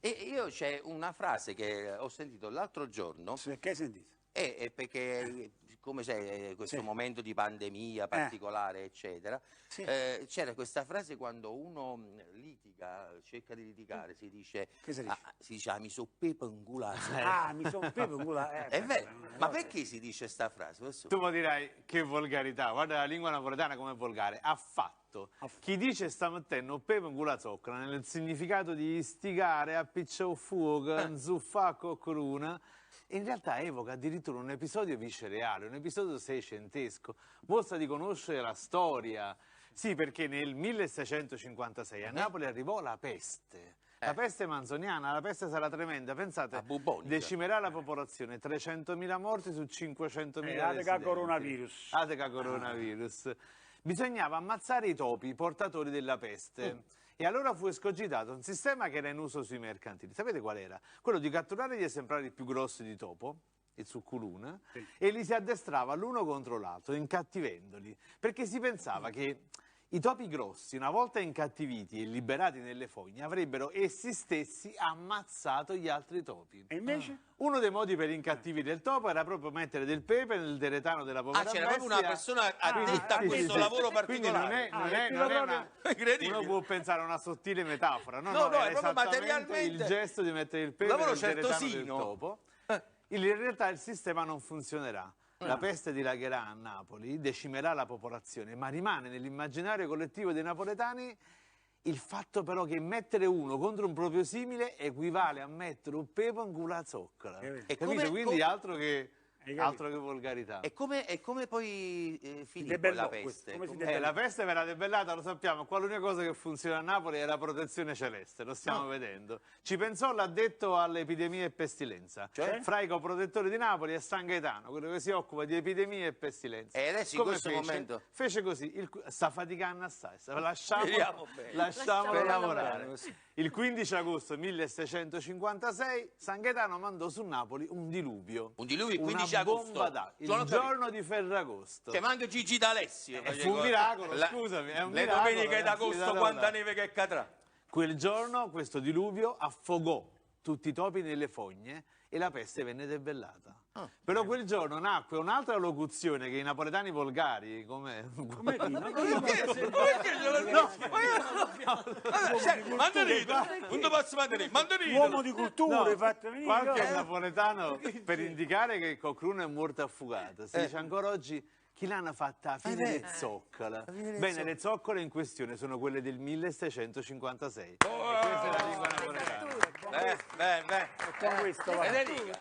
E io c'è una frase che ho sentito l'altro giorno. Che hai sentito? È perché, come c'è questo momento di pandemia particolare, eccetera, c'era questa frase quando uno litiga, cerca di litigare, si dice, mi so pepe ingulato. Mi sono pepe ingulato. È vero, ma perché si dice sta frase? Tu mi dirai che volgarità, guarda la lingua napoletana come è volgare, ha fatto. Chi dice stamattina pepe ingulato nel significato di istigare, appicciare fuoco, zuffare coccoluna, in realtà evoca addirittura un episodio viscerale, un episodio seicentesco, mostra di conoscere la storia. Sì, perché nel 1656 a Napoli arrivò la peste. La peste manzoniana, la peste sarà tremenda, pensate, decimerà la popolazione, 300.000 morti su 500.000 residenti. Coronavirus. Coronavirus. Bisognava ammazzare i topi, portatori della peste. E allora fu escogitato un sistema che era in uso sui mercantili. Sapete qual era? Quello di catturare gli esemplari più grossi di topo, il succuluna, e li si addestrava l'uno contro l'altro, incattivendoli, perché si pensava che i topi grossi, una volta incattiviti e liberati nelle fogne, avrebbero essi stessi ammazzato gli altri topi. E invece? Uno dei modi per incattivire il topo era proprio mettere del pepe nel deretano della povera bestia. C'era proprio una persona addetta a questo lavoro particolare. Uno può pensare a una sottile metafora. No, è era proprio materialmente il gesto di mettere il pepe nel deretano del topo. In realtà il sistema non funzionerà. La peste dilagherà a Napoli, decimerà la popolazione, ma rimane nell'immaginario collettivo dei napoletani il fatto però che mettere uno contro un proprio simile equivale a mettere un pepe in culo a zoccola. Quindi altro che volgarità. E come poi finì la peste? La peste verrà debellata, lo sappiamo, qua l'unica cosa che funziona a Napoli è la protezione celeste, lo stiamo vedendo. Ci pensò l'addetto all'epidemia e pestilenza, fra i coprotettori di Napoli è San Gaetano, quello che si occupa di epidemie e pestilenza. E adesso in questo momento fece così, sta faticando assai, lasciamolo lavorare. Il 15 agosto 1656 San Gaetano mandò su Napoli un diluvio. Un diluvio il 15 agosto? Bomba d'acqua, il giorno di Ferragosto. Che manca Gigi D'Alessio. Fu un miracolo, scusami. È un le miracolo, domeniche d'agosto, quanta neve che cadrà. Quel giorno questo diluvio affogò tutti i topi nelle fogne e la peste venne debellata. Però quel giorno nacque un'altra locuzione che i napoletani volgari, come uomo di cultura, qualche napoletano per indicare che qualcuno è morto affogato. Si dice ancora oggi chi l'hanno fatta a fine le zoccole. Bene, le zoccole in questione sono quelle del 1656. Questa è la lingua napoletana. Enrica,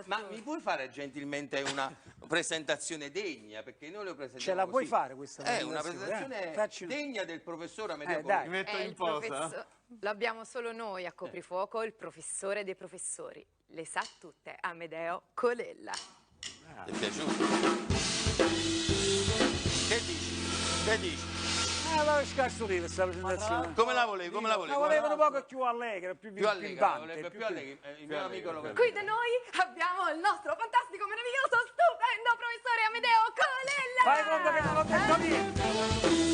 ma mi puoi fare gentilmente una presentazione degna? Perché noi lo presentiamo Ce la puoi fare questa presentazione? È una presentazione degna del professore Amedeo Colella. Mi metto in posa? Lo abbiamo solo noi a coprifuoco, il professore dei professori. Le sa tutte, Amedeo Colella. Ti è piaciuto? Che dici? La scarso di questa presentazione. Come la volevi? La volevo un po' più allegra, più allegre. Il mio amico lo Qui da noi abbiamo il nostro fantastico, meraviglioso, stupendo professore Amedeo Colella! Fai conto che non ho detto niente!